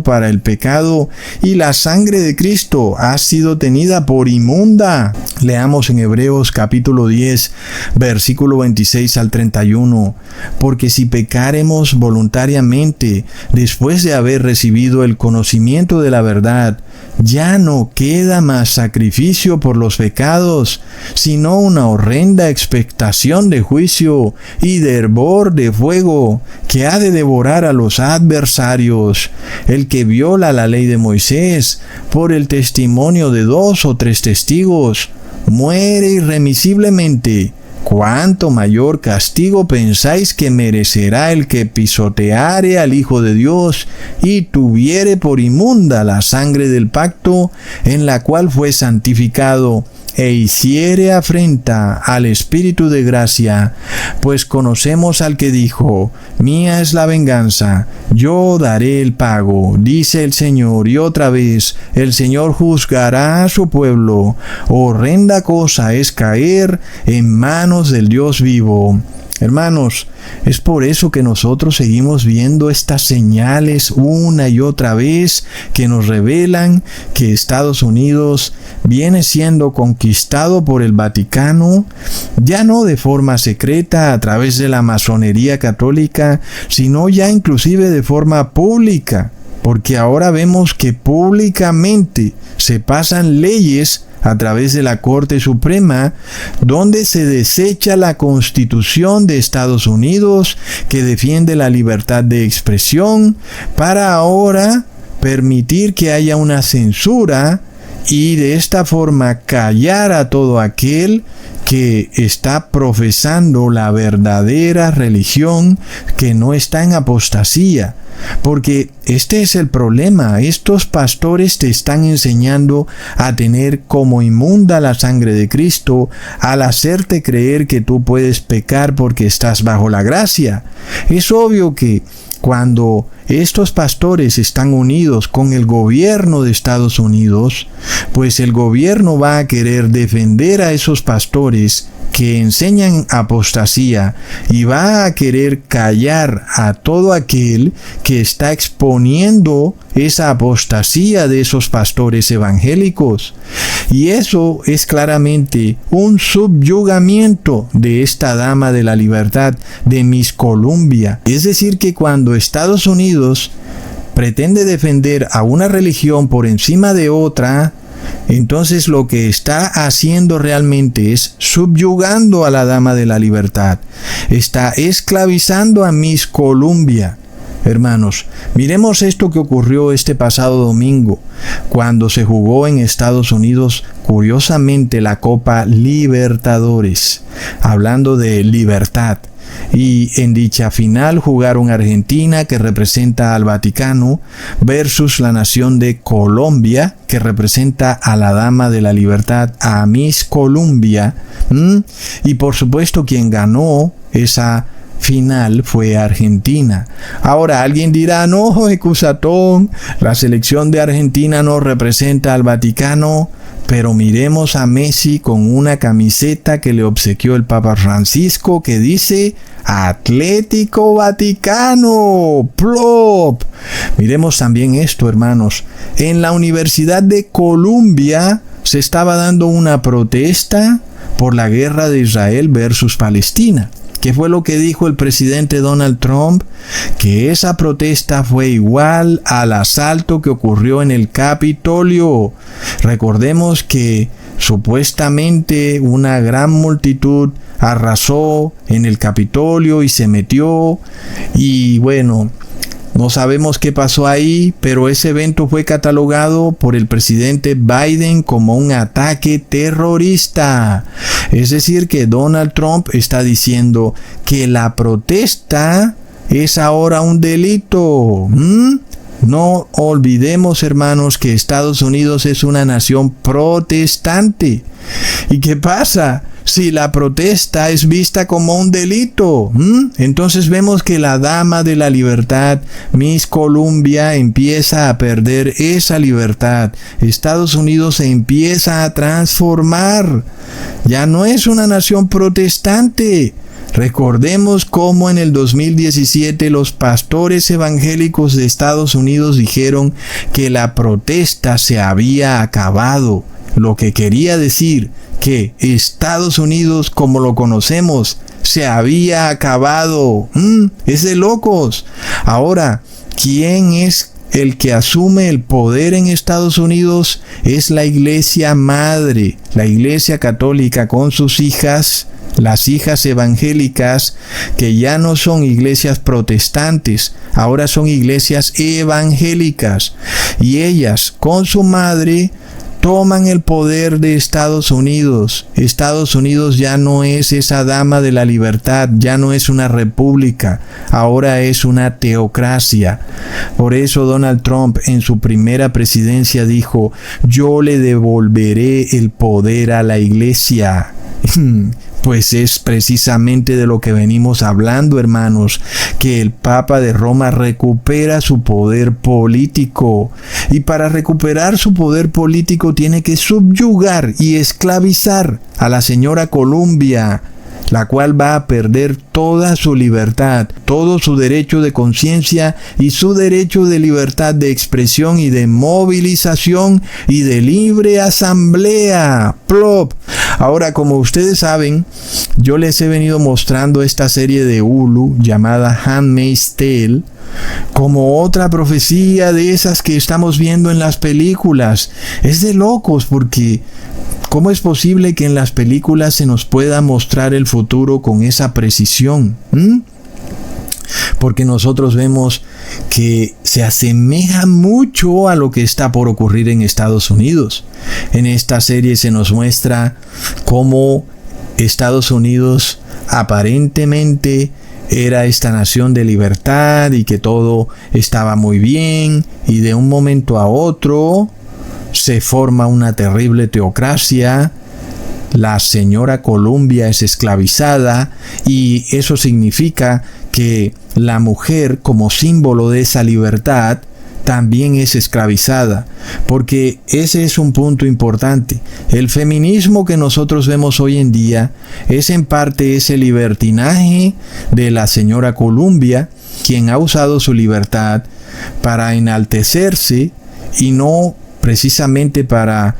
para el pecado, y la sangre de Cristo ha sido tenida por inmunda. Leamos en Hebreos capítulo 10, versículo 26 al 31. Porque si pecáremos voluntariamente, después de haber recibido el conocimiento de la verdad, ya no queda más sacrificio por los pecados, sino una horrenda expectación de juicio y de hervor de fuego que ha de devorar a los adversarios. El que viola la ley de Moisés por el testimonio de 2 o 3 testigos muere irremisiblemente. ¿Cuánto mayor castigo pensáis que merecerá el que pisoteare al Hijo de Dios y tuviere por inmunda la sangre del pacto en la cual fue santificado, e hiciere afrenta al Espíritu de gracia? Pues conocemos al que dijo: mía es la venganza, yo daré el pago, dice el Señor. Y otra vez, el Señor juzgará a su pueblo. Horrenda cosa es caer en manos del Dios vivo. Hermanos, es por eso que nosotros seguimos viendo estas señales una y otra vez que nos revelan que Estados Unidos viene siendo conquistado por el Vaticano, ya no de forma secreta a través de la masonería católica, sino ya inclusive de forma pública, porque ahora vemos que públicamente se pasan leyes a través de la Corte Suprema, donde se desecha la Constitución de Estados Unidos que defiende la libertad de expresión, para ahora permitir que haya una censura y de esta forma callar a todo aquel que está profesando la verdadera religión, que no está en apostasía. Porque este es el problema. Estos pastores te están enseñando a tener como inmunda la sangre de Cristo al hacerte creer que tú puedes pecar porque estás bajo la gracia. Es obvio que cuando estos pastores están unidos con el gobierno de Estados Unidos, pues el gobierno va a querer defender a esos pastores que enseñan apostasía y va a querer callar a todo aquel que está exponiendo esa apostasía de esos pastores evangélicos. Y eso es claramente un subyugamiento de esta dama de la libertad, de Miss Columbia. Es decir, que cuando Estados Unidos pretende defender a una religión por encima de otra, entonces lo que está haciendo realmente es subyugando a la dama de la libertad. Está esclavizando a Miss Columbia. Hermanos, miremos esto que ocurrió este pasado domingo, cuando se jugó en Estados Unidos, curiosamente, la Copa Libertadores, hablando de libertad. Y en dicha final jugaron Argentina, que representa al Vaticano, versus la nación de Colombia, que representa a la dama de la libertad, a Miss Columbia. Y por supuesto quien ganó esa final fue Argentina. Ahora alguien dirá: no, excusatón, la selección de Argentina no representa al Vaticano. Pero miremos a Messi con una camiseta que le obsequió el Papa Francisco que dice Atlético Vaticano. ¡Plop! Miremos también esto, hermanos. En la Universidad de Columbia se estaba dando una protesta por la guerra de Israel versus Palestina. ¿Qué fue lo que dijo el presidente Donald Trump? Que esa protesta fue igual al asalto que ocurrió en el Capitolio. Recordemos que supuestamente una gran multitud arrasó en el Capitolio y se metió. Y bueno, no sabemos qué pasó ahí, pero ese evento fue catalogado por el presidente Biden como un ataque terrorista. Es decir, que Donald Trump está diciendo que la protesta es ahora un delito. No olvidemos, hermanos, que Estados Unidos es una nación protestante. ¿Y qué pasa si la protesta es vista como un delito? Entonces vemos que la dama de la libertad, Miss Columbia, empieza a perder esa libertad. Estados Unidos se empieza a transformar. Ya no es una nación protestante. Recordemos cómo en el 2017 los pastores evangélicos de Estados Unidos dijeron que la protesta se había acabado, lo que quería decir que Estados Unidos como lo conocemos se había acabado. Es de locos. Ahora, ¿quién es el que asume el poder en Estados Unidos? Es la iglesia madre, la iglesia católica con sus hijas, las hijas evangélicas, que ya no son iglesias protestantes, ahora son iglesias evangélicas. Y ellas, con su madre, toman el poder de Estados Unidos. Estados Unidos ya no es esa dama de la libertad, ya no es una república, ahora es una teocracia. Por eso Donald Trump en su primera presidencia dijo: yo le devolveré el poder a la iglesia. Pues es precisamente de lo que venimos hablando, hermanos, que el Papa de Roma recupera su poder político. Y para recuperar su poder político tiene que subyugar y esclavizar a la señora Columbia, la cual va a perder toda su libertad, todo su derecho de conciencia y su derecho de libertad de expresión y de movilización y de libre asamblea. ¡Plop! Ahora, como ustedes saben, yo les he venido mostrando esta serie de Hulu llamada Handmaid's Tale como otra profecía de esas que estamos viendo en las películas. Es de locos, porque ¿cómo es posible que en las películas se nos pueda mostrar el futuro con esa precisión? Porque nosotros vemos que se asemeja mucho a lo que está por ocurrir en Estados Unidos. En esta serie se nos muestra cómo Estados Unidos aparentemente era esta nación de libertad y que todo estaba muy bien, y de un momento a otro se forma una terrible teocracia. La señora Columbia es esclavizada, y eso significa que la mujer, como símbolo de esa libertad, también es esclavizada, porque ese es un punto importante. El feminismo que nosotros vemos hoy en día es en parte ese libertinaje de la señora Columbia, quien ha usado su libertad para enaltecerse y no precisamente para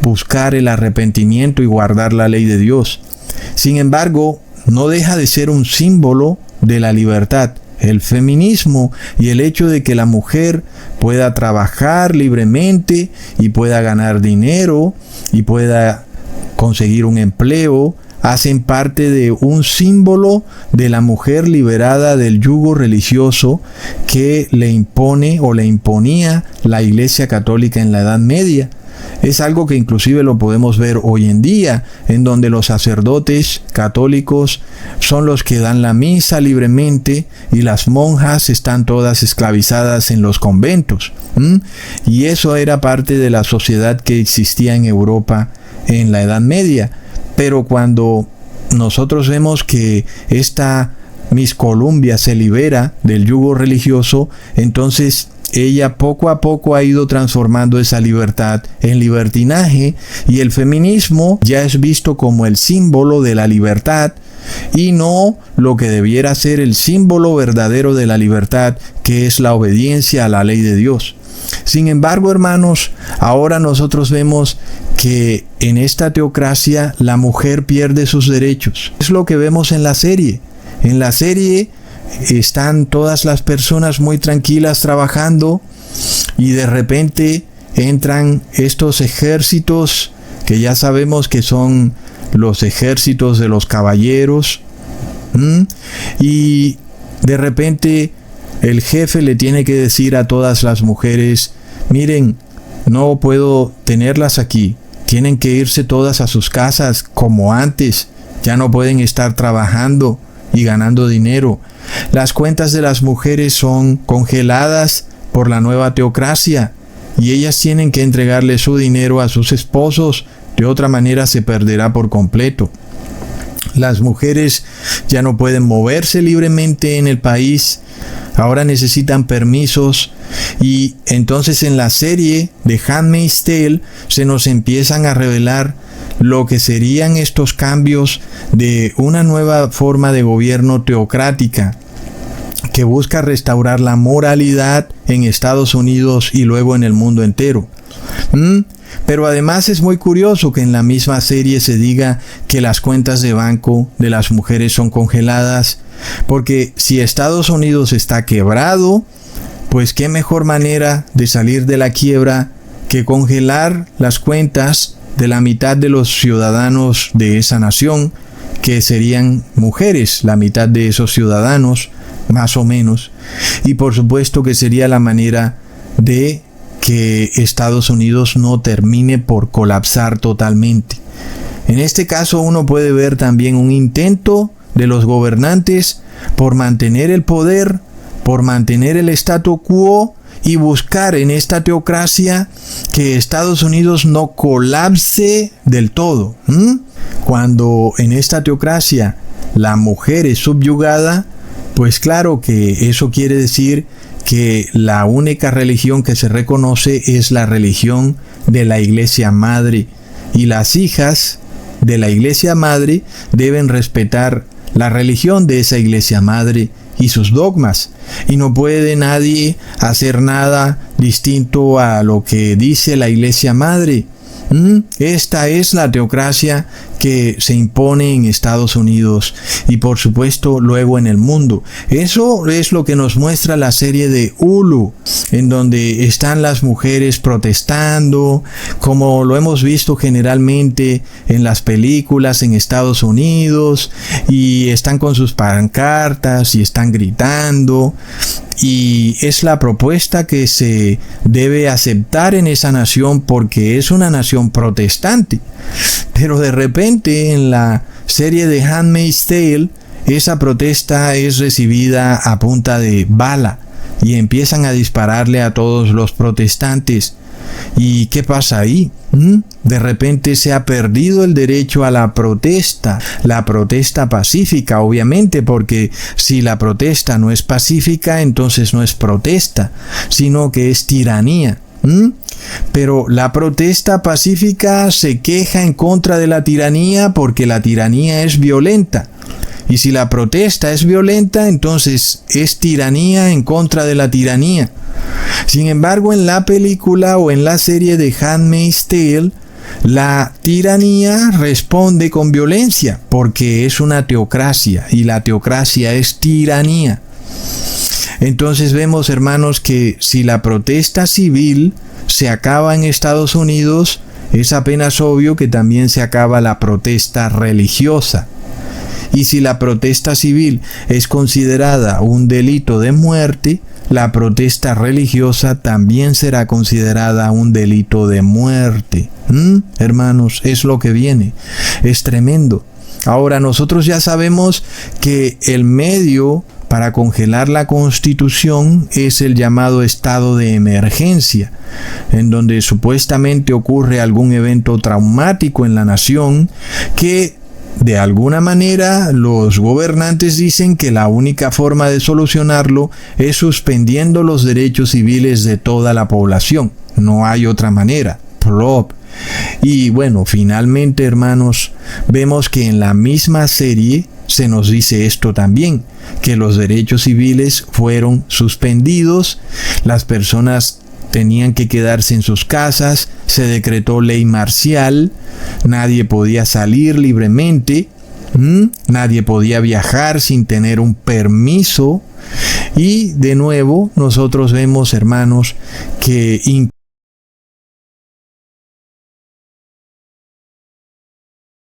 buscar el arrepentimiento y guardar la ley de Dios. Sin embargo, no deja de ser un símbolo de la libertad. El feminismo y el hecho de que la mujer pueda trabajar libremente y pueda ganar dinero y pueda conseguir un empleo hacen parte de un símbolo de la mujer liberada del yugo religioso que le impone o le imponía la Iglesia Católica en la Edad Media. Es algo que inclusive lo podemos ver hoy en día, en donde los sacerdotes católicos son los que dan la misa libremente y las monjas están todas esclavizadas en los conventos. Y eso era parte de la sociedad que existía en Europa en la Edad Media. Pero cuando nosotros vemos que esta Miss Columbia se libera del yugo religioso, entonces ella poco a poco ha ido transformando esa libertad en libertinaje, y el feminismo ya es visto como el símbolo de la libertad y no lo que debiera ser el símbolo verdadero de la libertad, que es la obediencia a la ley de Dios. Sin embargo, hermanos, ahora nosotros vemos que en esta teocracia la mujer pierde sus derechos. Es lo que vemos en la serie. En la serie están todas las personas muy tranquilas trabajando, y de repente entran estos ejércitos que ya sabemos que son los ejércitos de los caballeros, y de repente el jefe le tiene que decir a todas las mujeres: miren, no puedo tenerlas aquí, tienen que irse todas a sus casas como antes, ya no pueden estar trabajando y ganando dinero. Las cuentas de las mujeres son congeladas por la nueva teocracia, y ellas tienen que entregarle su dinero a sus esposos, de otra manera se perderá por completo. Las mujeres ya no pueden moverse libremente en el país, ahora necesitan permisos, y entonces en la serie de Handmaid's Tale se nos empiezan a revelar lo que serían estos cambios de una nueva forma de gobierno teocrática que busca restaurar la moralidad en Estados Unidos y luego en el mundo entero. Pero además es muy curioso que en la misma serie se diga que las cuentas de banco de las mujeres son congeladas, porque si Estados Unidos está quebrado, pues qué mejor manera de salir de la quiebra que congelar las cuentas de la mitad de los ciudadanos de esa nación, que serían mujeres, la mitad de esos ciudadanos, más o menos. Y por supuesto que sería la manera de que Estados Unidos no termine por colapsar totalmente. En este caso uno puede ver también un intento de los gobernantes por mantener el poder, por mantener el statu quo y buscar en esta teocracia que Estados Unidos no colapse del todo. Cuando en esta teocracia la mujer es subyugada, pues claro que eso quiere decir que la única religión que se reconoce es la religión de la Iglesia Madre, y las hijas de la Iglesia Madre deben respetar la religión de esa Iglesia Madre y sus dogmas, y no puede nadie hacer nada distinto a lo que dice la Iglesia Madre. Esta es la teocracia que se impone en Estados Unidos y por supuesto luego en el mundo. Eso es lo que nos muestra la serie de Hulu, en donde están las mujeres protestando, como lo hemos visto generalmente en las películas en Estados Unidos, y están con sus pancartas y están gritando. Y es la propuesta que se debe aceptar en esa nación porque es una nación protestante. Pero de repente en la serie de Handmaid's Tale, esa protesta es recibida a punta de bala y empiezan a dispararle a todos los protestantes. ¿Y qué pasa ahí? De repente se ha perdido el derecho a la protesta pacífica, obviamente, porque si la protesta no es pacífica, entonces no es protesta, sino que es tiranía. Pero la protesta pacífica se queja en contra de la tiranía porque la tiranía es violenta. Y si la protesta es violenta, entonces es tiranía en contra de la tiranía. Sin embargo, en la película o en la serie de Handmaid's Tale, la tiranía responde con violencia porque es una teocracia y la teocracia es tiranía. Entonces vemos, hermanos, que si la protesta civil se acaba en Estados Unidos, es apenas obvio que también se acaba la protesta religiosa. Y si la protesta civil es considerada un delito de muerte, la protesta religiosa también será considerada un delito de muerte. Hermanos, es lo que viene. Es tremendo. Ahora nosotros ya sabemos que el medio para congelar la Constitución es el llamado estado de emergencia, en donde supuestamente ocurre algún evento traumático en la nación que de alguna manera los gobernantes dicen que la única forma de solucionarlo es suspendiendo los derechos civiles de toda la población. No hay otra manera. Plop. Y bueno, finalmente, hermanos, vemos que en la misma serie se nos dice esto también, que los derechos civiles fueron suspendidos, las personas tenían que quedarse en sus casas, se decretó ley marcial, nadie podía salir libremente, nadie podía viajar sin tener un permiso. Y de nuevo nosotros vemos, hermanos, que